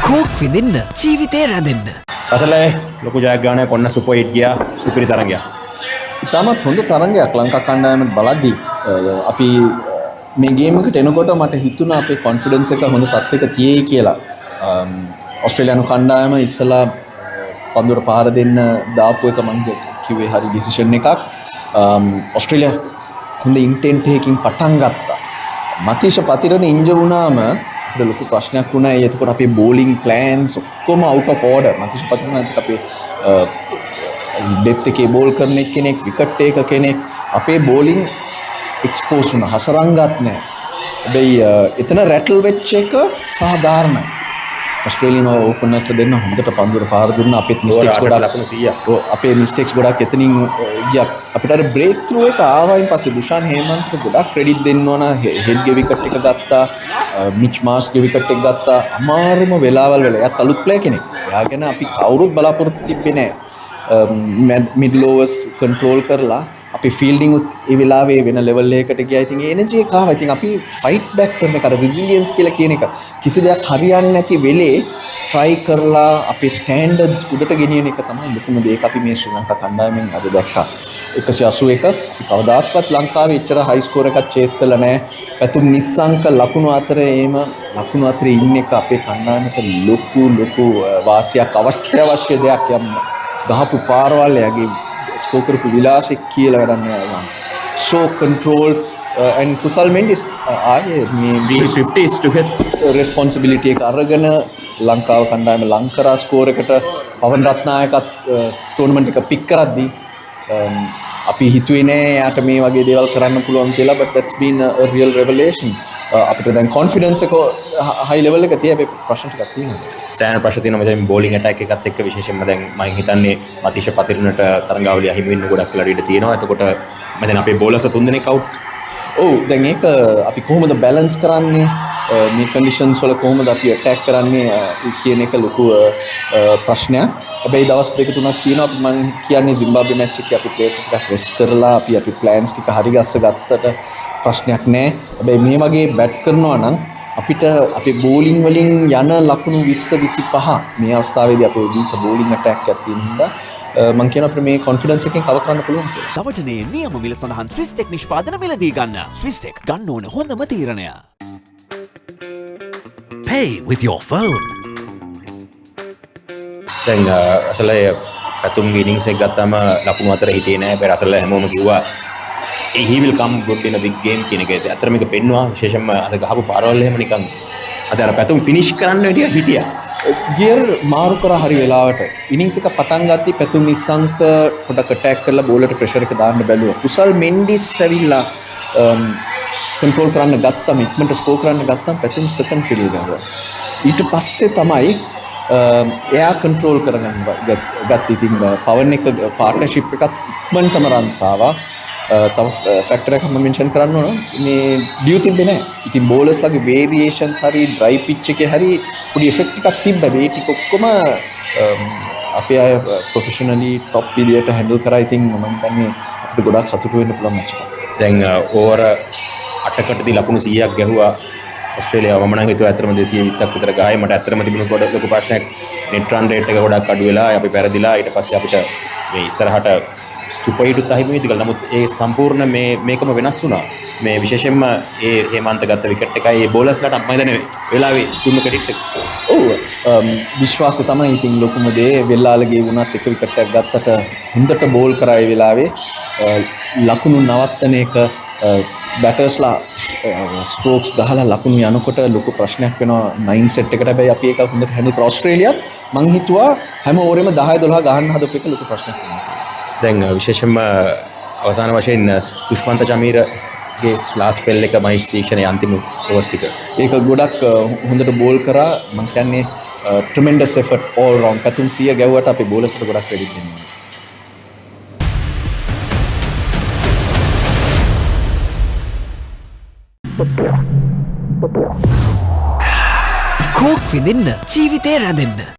Coke විඳින්න ජීවිතේ රැඳෙන්න. අසලේ ලොකු ජයග්‍රහණයක් ඔන්න සුපර් හිට් ගියා. සුපිරි තරගයක්. ඉතාමත් හොඳ තරගයක් ලංකා කණ්ඩායමට බලද්දී අපි මේ ගේම් එකට එනකොට මට හිතුණා අපේ කොන්ෆිඩන්ස් එක හොඳ තත්ත්වයක තියෙයි කියලා. ඕස්ට්‍රේලියානු කණ්ඩායම ඉස්සලා පන්දුවට පාර දෙන්න දාපු එක මම කිව්වේ හරි ඩිසිෂන් එකක්. ඕස්ට්‍රේලියා හොඳ ඉන්ටෙන්ට් එකකින් පටන් ගත්තා. මතීෂ පතිරණ ඉන්ජර් වුණාම අපිට ලොකු ප්‍රශ්නයක් වුණා. එතකොට අපේ බෝලිං ප්ලෑන්ස් ඔක්කොම out of order. මතීෂ පතිරණ අපේ ඩෙප්ත් එකේ බෝල් කරන කෙනෙක්, විකට් එක කෙනෙක්. අපේ බෝලිං එක්ස්පෝස් වුණා. හසරංගත් නැහැ. හැබැයි එතන රැටල් වෙච්ච එක සාධාරණයි. ඔස්ට්‍රේලියානු ඕපනර්ස් දෙන්න හොඳට පන්දුවට පාර දුන්නා. අපේ මිස්ටේක්ස් ගොඩක් ලකුණු 100ක්. අපේ මිස්ටේක්ස් ගොඩක් එතනින් ගියා. අපිට අර බ්‍රේක් ත්‍රූ එක ආවයින් පස්සේ දුෂාන් හේමන්තට ගොඩක් ක්‍රෙඩිට් දෙන්න ඕන. හෙඩ් ගේ විකට් එක ගත්තා. මිච් මාස් ගේ විකට් එක ගත්තා. අමාරුම වෙලාවල් වල එයාත් අලුත් ප්ලේයර් කෙනෙක්. එයා ගැන අපි කවුරුත් බලාපොරොත්තු තිබ්බේ නැහැ. මිඩල් ඕවර්ස් කන්ට්‍රෝල් කරලා අපි ෆීල්ඩින් උත් ඒ වෙලාවේ වෙන ලෙවල් එකකට ගියා. ඉතින් ඒ එනර්ජි එක ආවා. ඉතින් අපි ෆයිට් බෑක් කරන එක, අර රිසිලියන්ස් කියලා කියන එක, කිසි දෙයක් හරියන්නේ නැති වෙලේ try කරලා අපේ ස්ටෑන්ඩඩ්ස් උඩට ගෙනියන එක තමයි ලොකුම දේ. ඒක අපි මේ ශ්‍රී ලංකා කණ්ඩායමෙන් අද දැක්කා. 181 අපි කවදාවත් ලංකාවේ එච්චර හයි ස්කෝර් එකක් චේස් කරලා නැහැ. පැතුම් නිස්සංක ලකුණු අතරේ ලකුණු අතරේ ඉන්න එක අපේ කණ්ඩායමට ලොකු වාසියක්, අවශ්‍ය දෙයක්. යම් ගහපු පාරවල් එයාගේ ස්කෝර් කරපු විලාසෙ කියලා වැඩක් නෑ. so control and කුසල් මෙන්ඩිස් ආයේ මේ 350 is to hit responsibility එක අරගෙන ලංකාව කණ්ඩායම ලංකරා ස්කෝර් එකට පවන් රත්නායකත් ටෝර්නමන්ට් එක පික් කරද්දී අපි හිතුවේ නෑ යාට මේ වගේ දේවල් කරන්න පුළුවන් කියලා. but that's been a real revelation. අපිට දැන් confidence එක high level එක තිය. හැබැයි ප්‍රශ්න ටිකක් තියෙනවා. සෑහෙන ප්‍රශ්න තියෙනවා. මෙතන බෝලිං ඇටැක් එකත් එක්ක විශේෂයෙන්ම දැන් මම හිතන්නේ මතීෂ පතිරණට තරඟාවලිය අහිමි වෙන්න ගොඩක් වෙලා ඉඩ තියෙනවා. එතකොට මම දැන් අපේ බෝලර්ස් තුන්දෙනෙක් අවුට්. ඔව් දැන් ඒක අපි කොහොමද බැලන්ස් කරන්නේ, මේ කන්ඩිෂන්ස් වල කොහොමද අපි ඇටැක් කරන්නේ කියන එක ලොකු ප්‍රශ්නයක්. හැබැයි දවස් දෙක තුනක් තියෙනවා. මම කියන්නේ සිම්බාබ්වේ මැච් එකේ අපි ප්ලේයර්ස් ටිකක් රෙස්ට් කරලා අපි ප්ලෑන්ස් ටික හරි ගස්ස ගත්තට ප්‍රශ්නයක් නැහැ. හැබැයි මේ වගේ බැට් කරනවා නම් අපිට අපේ බෝලිං වලින් යන ලකුණු 20-25 මේ අවස්ථාවේදී අපේ දීක බෝලිං ඇටැක් එකක් තියෙන හින්දා මම කියන අපිට මේ කොන්ෆිඩන්ස් එකෙන් කවර් කරන්න පුළුවන් කියලා. තවටනේ නියම මිල සඳහන් ස්විස්ටෙක් නිෂ්පාදන මිලදී ගන්න. ස්විස්ටෙක් ගන්න ඕන හොඳම තීරණය. Pay with your phone. දැන් අසලේ පැතුම්ගේ ඉනින්ග්ස් එක ගත්තාම ලකුණු අතර හිටියේ නෑ. පෙර අසල හැමෝම කිව්වා he will come good in a big game කියන එක. අතර මේක පෙන්නවා. විශේෂයෙන්ම අද ගහපු පාරවල් එහෙම නිකන් අද අර පැතුම් ෆිනිෂ් කරන්න හිටියා. ගියර් මාරු කරා හරි වෙලාවට ඉනින්ග්ස් එක පටන් ගත්තී පැතුම් නිස්සංක පොඩක් ඇටැක් කරලා බෝලරට ප්‍රෙෂර් එක දාන්න බැලුවා. කුසල් මෙන්ඩිස් ඇවිල්ලා කන්ට්‍රෝල් කරන්න ගත්තම, ඉක්මනට ස්කෝර් කරන්න ගත්තම පැතුම් සෙකන්ඩ් ෆීල්ඩ් ගහුවා. ඊට පස්සේ තමයි එයා කන්ට්‍රෝල් කරගන්න ගත්ත. ඉතින් පවන් එක පාර්ට්නර්ෂිප් එකත් ඉක්මනටම රන්ස් ආවා. තව ෆැක්ටර් එකක් මම මෙන්ෂන් කරන්න ඕන. මේ ඩියු තිබ්බේ නැහැ. ඉතින් බෝලර්ස් ලගේ වේරියේෂන්ස් හරි ඩ්‍රයි පිච් එකේ හරි පොඩි ඉෆෙක්ට් එකක් තිබ්බා. මේ ටික ඔක්කොම අපේ අය ප්‍රොෆෙෂනලි টপ විදියට හැන්ඩල් කරා. ඉතින් මම හිතන්නේ අපිට ගොඩක් සතුටු වෙන්න පුළුවන් මැච් එකක්. දැන් ඕවර 8කටදී ලකුණු 100ක් ගැහුවා ඔස්ට්‍රේලියාව. මම නම් හිතුවා ඇත්තටම 220ක් විතර ගහයි. මට ඇත්තටම තිබුණු ගොඩක් ලොකු ප්‍රශ්නයක් net run rate එක ගොඩක් අඩු වෙලා අපි පෙරදිලා. ඊට පස්සේ අපිට මේ ඉස්සරහට සුපර් හිටුත් අහිමි වෙයිද කියලා. නමුත් ඒ සම්පූර්ණ මේකම වෙනස් වුණා. මේ විශේෂයෙන්ම ඒ හේමන්ත ගත්ත විකට් එකයි ඒ බෝලර්ස්ලාට මම හිතන්නේ වෙලාවේ දුන්න ක්‍රෙඩිට් එක. ඔව් විශ්වාසය තමයි ඉතින් ලොකුම දේ. වෙල්ලාලගේ වුණත් එක විකට් එකක් ගත්තට හොඳට බෝල් කරා ඒ වෙලාවේ. ලකුණු නවත්තන එක බැටර්ස්ලා ස්ට්‍රෝක්ස් ගහලා ලකුණු යනකොට ලොකු ප්‍රශ්නයක් වෙනවා 9 සෙට් එකට. හැබැයි අපි ඒක හොඳට හැන්ඩල් කරා. ඔස්ට්‍රේලියාත් මං හිතුවා හැම ඕවරෙම 10-12 ගහන්න හදපු එක ලොකු ප්‍රශ්නයක් වෙනවා. දැන් විශේෂයෙන්ම අවසාන වශයෙන් දුෂ්මන්ත චමීරගේ ලාස්ට් ස්පෙල් එක මහේෂ් තීක්ෂණයේ අන්තිම ඕවර්ස් ටික ඒක ගොඩක් හොඳට බෝල් කරා. මම කියන්නේ ට්‍රෙමෙන්ඩස් එෆර්ට් ඕල් රවුන්ඩ්. පැතුම් 100 ගැව්වට අපේ බෝලර්ස්ට ගොඩක් ක්‍රෙඩිට් දෙන්න ඕනේ. කෝක් විඳින්න ජීවිතේ රැඳෙන්න.